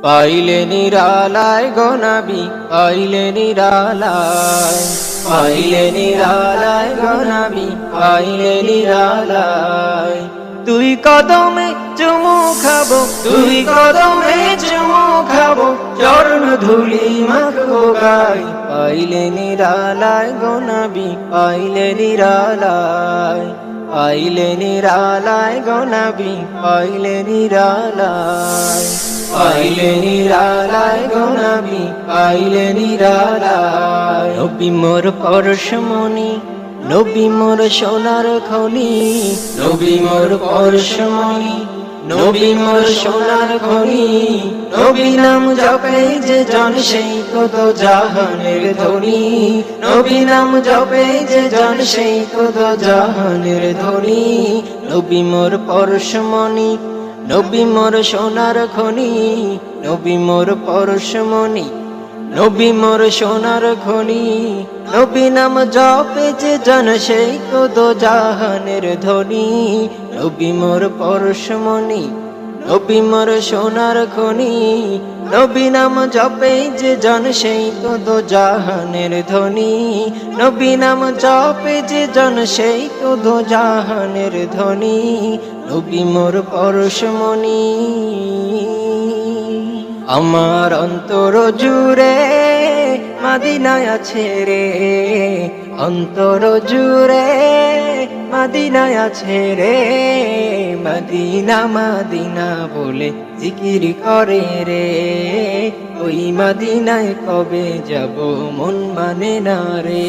পাইলে নিরালায় গো নবী, পাইলে নিরালায়, পাইলে নিরালায় গো নবী, পাইলে নিরালায়। তুই কদমে চুমু খাবো, তুই কদমে চুমু খাবো, চরণ ধুলি মাখবো গায়ে। পাইলে নিরালায় গো নবী, পাইলে নিরালায়, পাইলে নিরালায় গো নবী, পাইলে নিরালায়, পাইলে নিরালায় গো নবী, পাইলে নিরালায়। নবী মোর পরশমণি, নবী মোর সোনার খনি, নবী মোর পরশমণি, নবী মোর সোনার খনি। নবী নাম জপে যে জন সেই কত জাহানের ধনী, নবী নাম জপে যে জন সেই কত জাহানের ধনী। নবী মোর পরশমণি, নবী মোর সোনার খনি, নবী মোর পরশমণি, নবী মোর সোনার খনি। নবী নাম জপে যে জন সেই কত জাহানের ধনী। নবী মোর পরশমণি, নবী মোর সোনার খনি। নবী নাম জপে যে জন সেই কত জাহানের ধনী। নবী নাম জপে যে জন সেই কত জাহানের ধনী। নবী মোর পরশমণি। আমার অন্তর জুড়ে মদিনায় আছে রে, অন্তর জুড়ে মদিনায় আছে রে। মদিনা মদিনা বলে জিকির করে রে, ওই মদিনায় কবে যাব মন মানে না রে।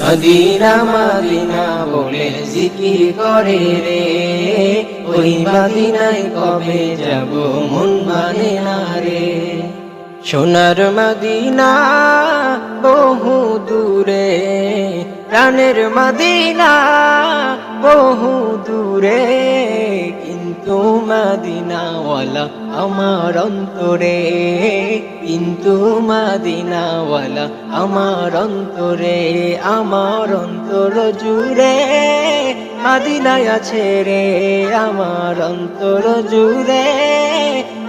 মদিনা মদিনা বলে জিকির করে রে, ওই মদিনায় কবে যাব মন মানে না রে। সোনার মদিনা বহু দূরে, প্রাণের মদিনা বহু দূরে, কিন্তু মদিনাওয়ালা আমার অন্তরে, কিন্তু মদিনাওয়ালা আমার অন্তরে। আমার অন্তর জুড়ে মদিনায় আছে রে, আমার অন্তর জুড়ে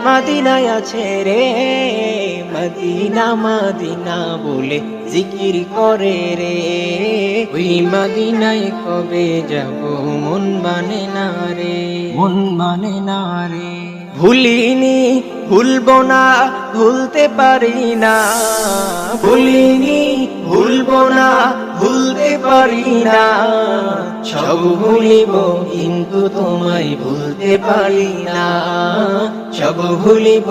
মদিনায় আছে রে। মদিনা মদিনা বলে জিকির করে রে, ওই মদিনায় কবে যাব মন মানে না রে, মন মানে না রে। ভুলিনি ভুলবো না, ভুলতে পারি না, ভুলিনি ভুলবো না, ভুলতে পারি না। সব ভুলিব কিন্তু তোমায় ভুলতে পারি না, সব ভুলিব